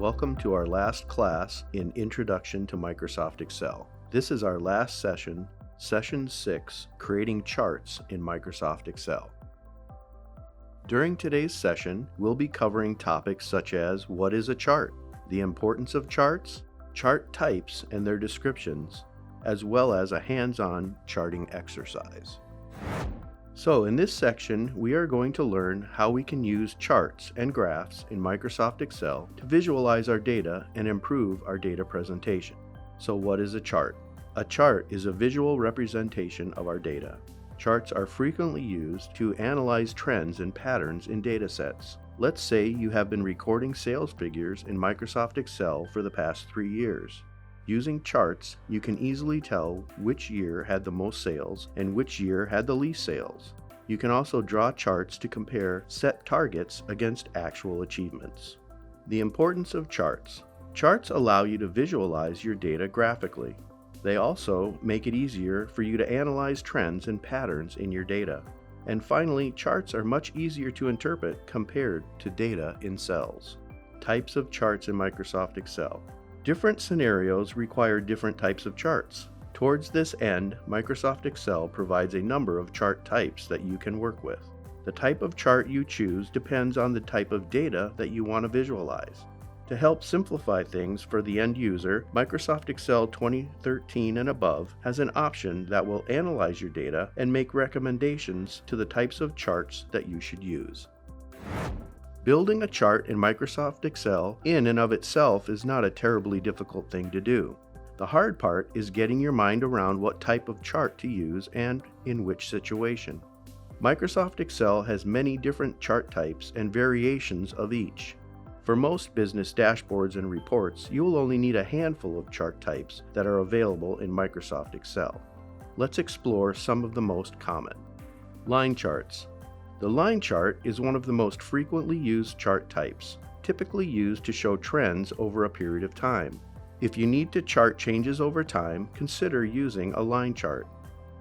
Welcome to our last class in Introduction to Microsoft Excel. This is our last session, Session 6, Creating Charts in Microsoft Excel. During today's session, we'll be covering topics such as what is a chart, the importance of charts, chart types and their descriptions, as well as a hands-on charting exercise. So in this section, we are going to learn how we can use charts and graphs in Microsoft Excel to visualize our data and improve our data presentation. So what is a chart? A chart is a visual representation of our data. Charts are frequently used to analyze trends and patterns in data sets. Let's say you have been recording sales figures in Microsoft Excel for the past 3 years. Using charts, you can easily tell which year had the most sales and which year had the least sales. You can also draw charts to compare set targets against actual achievements. The importance of charts. Charts allow you to visualize your data graphically. They also make it easier for you to analyze trends and patterns in your data. And finally, charts are much easier to interpret compared to data in cells. Types of charts in Microsoft Excel. Different scenarios require different types of charts. Towards this end, Microsoft Excel provides a number of chart types that you can work with. The type of chart you choose depends on the type of data that you want to visualize. To help simplify things for the end user, Microsoft Excel 2013 and above has an option that will analyze your data and make recommendations to the types of charts that you should use. Building a chart in Microsoft Excel in and of itself is not a terribly difficult thing to do. The hard part is getting your mind around what type of chart to use and in which situation. Microsoft Excel has many different chart types and variations of each. For most business dashboards and reports, you will only need a handful of chart types that are available in Microsoft Excel. Let's explore some of the most common. Line charts. The line chart is one of the most frequently used chart types, typically used to show trends over a period of time. If you need to chart changes over time, consider using a line chart.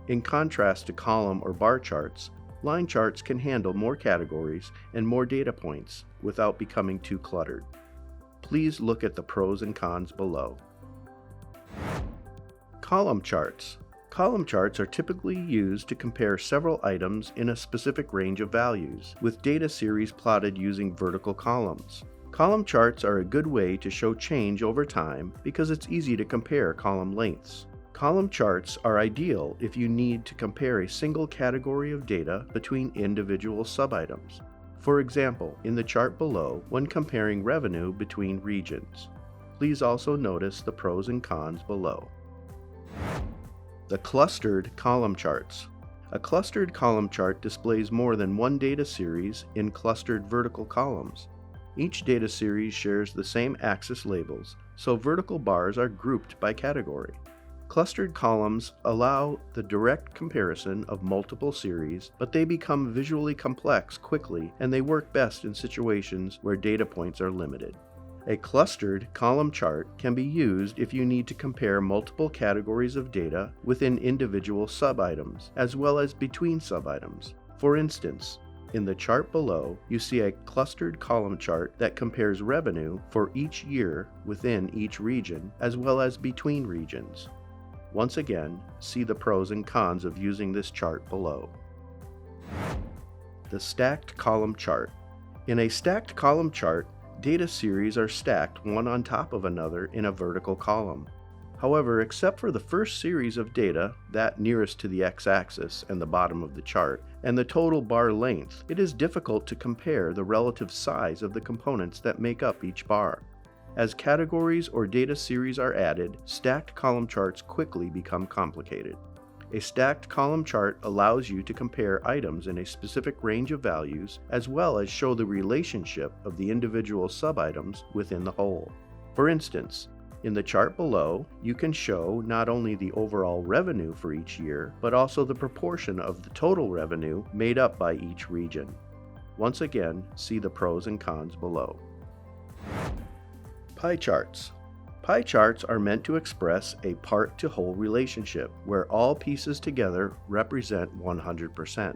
In contrast to column or bar charts, line charts can handle more categories and more data points without becoming too cluttered. Please look at the pros and cons below. Column charts. Column charts are typically used to compare several items in a specific range of values, with data series plotted using vertical columns. Column charts are a good way to show change over time because it's easy to compare column lengths. Column charts are ideal if you need to compare a single category of data between individual sub-items. For example, in the chart below, when comparing revenue between regions. Please also notice the pros and cons below. The clustered column charts. A clustered column chart displays more than one data series in clustered vertical columns. Each data series shares the same axis labels, so vertical bars are grouped by category. Clustered columns allow the direct comparison of multiple series, but they become visually complex quickly and they work best in situations where data points are limited. A clustered column chart can be used if you need to compare multiple categories of data within individual sub-items, as well as between sub-items. For instance, in the chart below, you see a clustered column chart that compares revenue for each year within each region, as well as between regions. Once again, see the pros and cons of using this chart below. The stacked column chart. In a stacked column chart, data series are stacked one on top of another in a vertical column. However, except for the first series of data, that nearest to the x-axis and the bottom of the chart, and the total bar length, it is difficult to compare the relative size of the components that make up each bar. As categories or data series are added, stacked column charts quickly become complicated. A stacked column chart allows you to compare items in a specific range of values, as well as show the relationship of the individual sub-items within the whole. For instance, in the chart below, you can show not only the overall revenue for each year, but also the proportion of the total revenue made up by each region. Once again, see the pros and cons below. Pie charts. Pie charts are meant to express a part-to-whole relationship, where all pieces together represent 100%.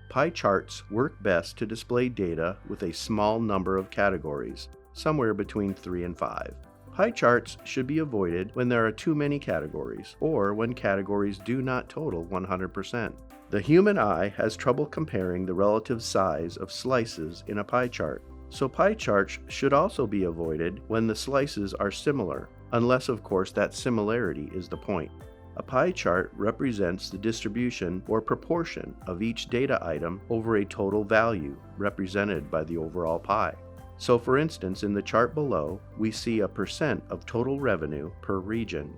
Pie charts work best to display data with a small number of categories, somewhere between 3 and 5. Pie charts should be avoided when there are too many categories, or when categories do not total 100%. The human eye has trouble comparing the relative size of slices in a pie chart, so pie charts should also be avoided when the slices are similar, unless of course that similarity is the point. A pie chart represents the distribution or proportion of each data item over a total value represented by the overall pie. So for instance, in the chart below, we see a percent of total revenue per region.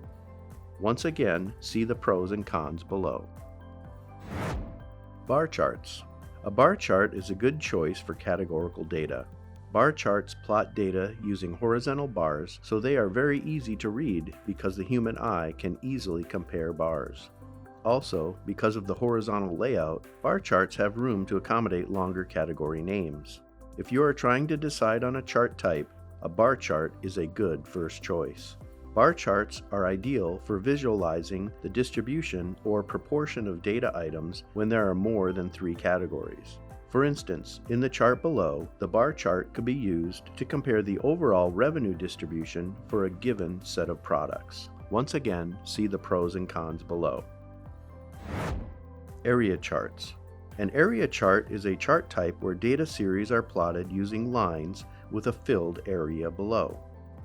Once again, see the pros and cons below. Bar charts. A bar chart is a good choice for categorical data. Bar charts plot data using horizontal bars, so they are very easy to read because the human eye can easily compare bars. Also, because of the horizontal layout, bar charts have room to accommodate longer category names. If you are trying to decide on a chart type, a bar chart is a good first choice. Bar charts are ideal for visualizing the distribution or proportion of data items when there are more than 3 categories. For instance, in the chart below, the bar chart could be used to compare the overall revenue distribution for a given set of products. Once again, see the pros and cons below. Area charts. An area chart is a chart type where data series are plotted using lines with a filled area below.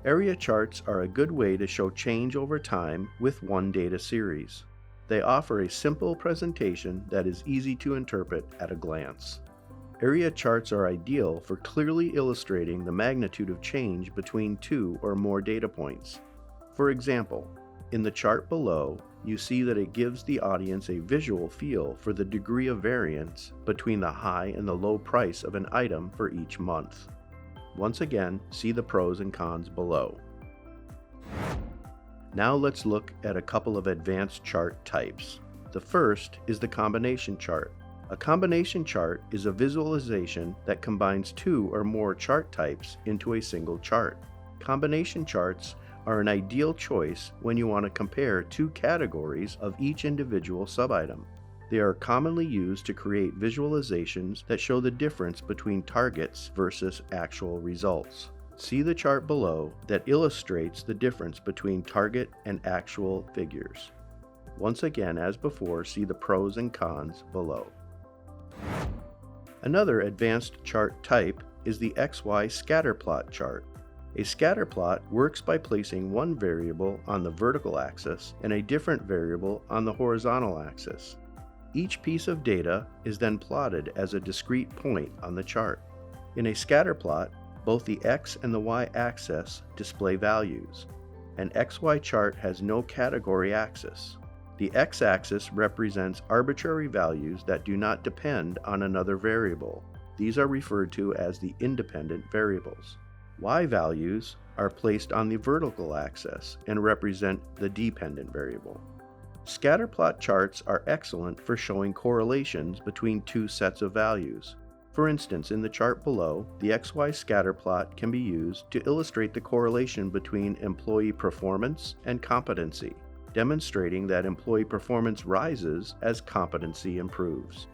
Area charts are a good way to show change over time with one data series. They offer a simple presentation that is easy to interpret at a glance. Area charts are ideal for clearly illustrating the magnitude of change between 2 or more data points. For example, in the chart below, you see that it gives the audience a visual feel for the degree of variance between the high and the low price of an item for each month. Once again, see the pros and cons below. Now let's look at a couple of advanced chart types. The first is the combination chart. A combination chart is a visualization that combines 2 or more chart types into a single chart. Combination charts are an ideal choice when you want to compare 2 categories of each individual sub-item. They are commonly used to create visualizations that show the difference between targets versus actual results. See the chart below that illustrates the difference between target and actual figures. Once again, as before, see the pros and cons below. Another advanced chart type is the XY scatterplot chart. A scatterplot works by placing one variable on the vertical axis and a different variable on the horizontal axis. Each piece of data is then plotted as a discrete point on the chart. In a scatterplot, both the X and the Y axis display values. An XY chart has no category axis. The X-axis represents arbitrary values that do not depend on another variable. These are referred to as the independent variables. Y values are placed on the vertical axis and represent the dependent variable. Scatterplot charts are excellent for showing correlations between 2 sets of values. For instance, in the chart below, the XY scatterplot can be used to illustrate the correlation between employee performance and competency, demonstrating that employee performance rises as competency improves.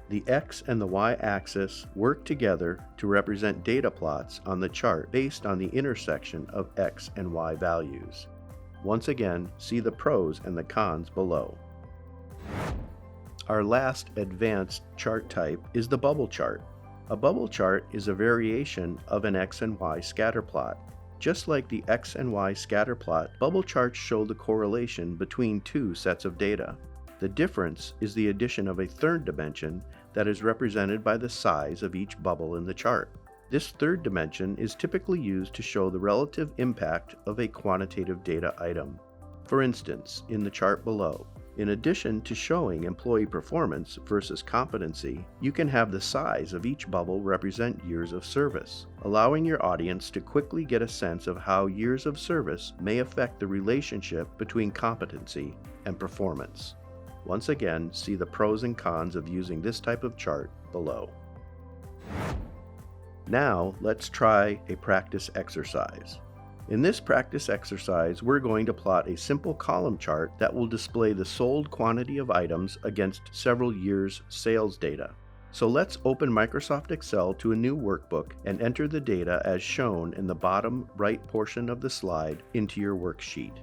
The X and the Y axis work together to represent data plots on the chart based on the intersection of X and Y values. Once again, see the pros and the cons below. Our last advanced chart type is the bubble chart. A bubble chart is a variation of an X and Y scatterplot. Just like the X and Y scatterplot, bubble charts show the correlation between 2 sets of data. The difference is the addition of a third dimension that is represented by the size of each bubble in the chart. This third dimension is typically used to show the relative impact of a quantitative data item. For instance, in the chart below, in addition to showing employee performance versus competency, you can have the size of each bubble represent years of service, allowing your audience to quickly get a sense of how years of service may affect the relationship between competency and performance. Once again, see the pros and cons of using this type of chart below. Now, let's try a practice exercise. In this practice exercise, we're going to plot a simple column chart that will display the sold quantity of items against several years' sales data. So let's open Microsoft Excel to a new workbook and enter the data as shown in the bottom right portion of the slide into your worksheet.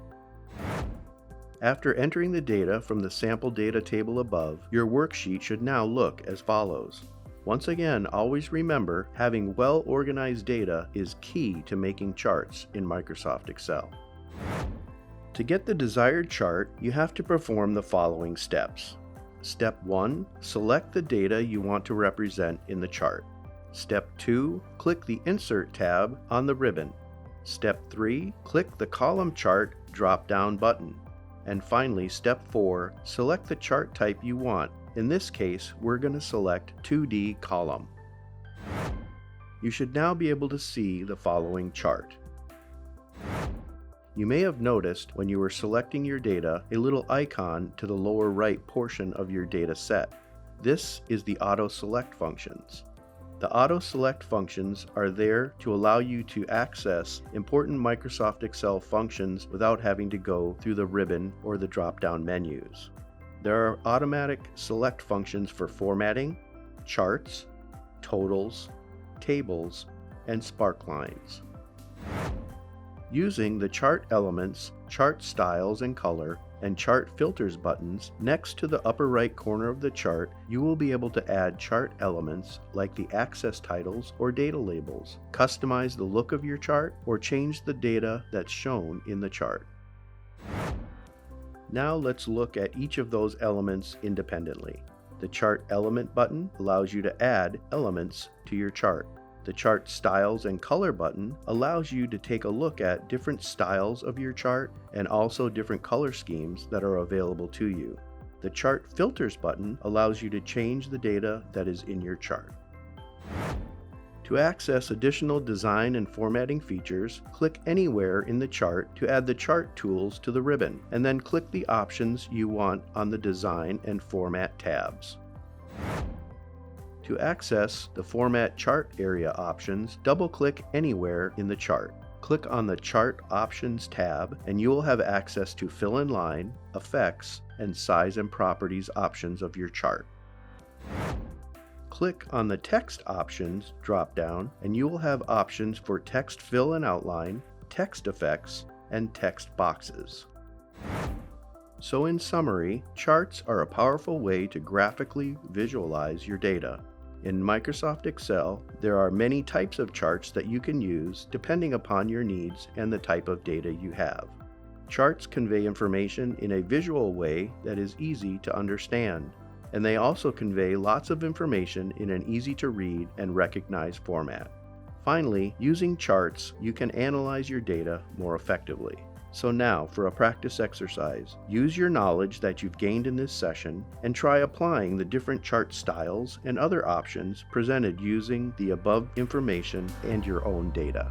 After entering the data from the sample data table above, your worksheet should now look as follows. Once again, always remember, having well-organized data is key to making charts in Microsoft Excel. To get the desired chart, you have to perform the following steps. Step 1, select the data you want to represent in the chart. Step 2, click the Insert tab on the ribbon. Step 3, click the Column Chart drop-down button. And finally, Step 4, select the chart type you want. In this case, we're going to select 2D column. You should now be able to see the following chart. You may have noticed when you were selecting your data a little icon to the lower right portion of your data set. This is the Auto Select functions. The Auto Select functions are there to allow you to access important Microsoft Excel functions without having to go through the ribbon or the drop-down menus. There are automatic select functions for formatting, charts, totals, tables, and spark lines. Using the Chart Elements, Chart Styles and Color, and Chart Filters buttons next to the upper right corner of the chart, you will be able to add chart elements like the access titles or data labels, customize the look of your chart, or change the data that's shown in the chart. Now let's look at each of those elements independently. The Chart Element button allows you to add elements to your chart. The Chart Styles and Color button allows you to take a look at different styles of your chart and also different color schemes that are available to you. The Chart Filters button allows you to change the data that is in your chart. To access additional design and formatting features, click anywhere in the chart to add the chart tools to the ribbon, and then click the options you want on the Design and Format tabs. To access the Format Chart area options, double-click anywhere in the chart. Click on the Chart Options tab, and you will have access to Fill in Line, Effects, and Size and Properties options of your chart. Click on the Text Options drop-down, and you will have options for text fill and outline, text effects, and text boxes. So in summary, charts are a powerful way to graphically visualize your data. In Microsoft Excel, there are many types of charts that you can use depending upon your needs and the type of data you have. Charts convey information in a visual way that is easy to understand, and they also convey lots of information in an easy-to-read and recognize format. Finally, using charts, you can analyze your data more effectively. So now, for a practice exercise, use your knowledge that you've gained in this session and try applying the different chart styles and other options presented using the above information and your own data.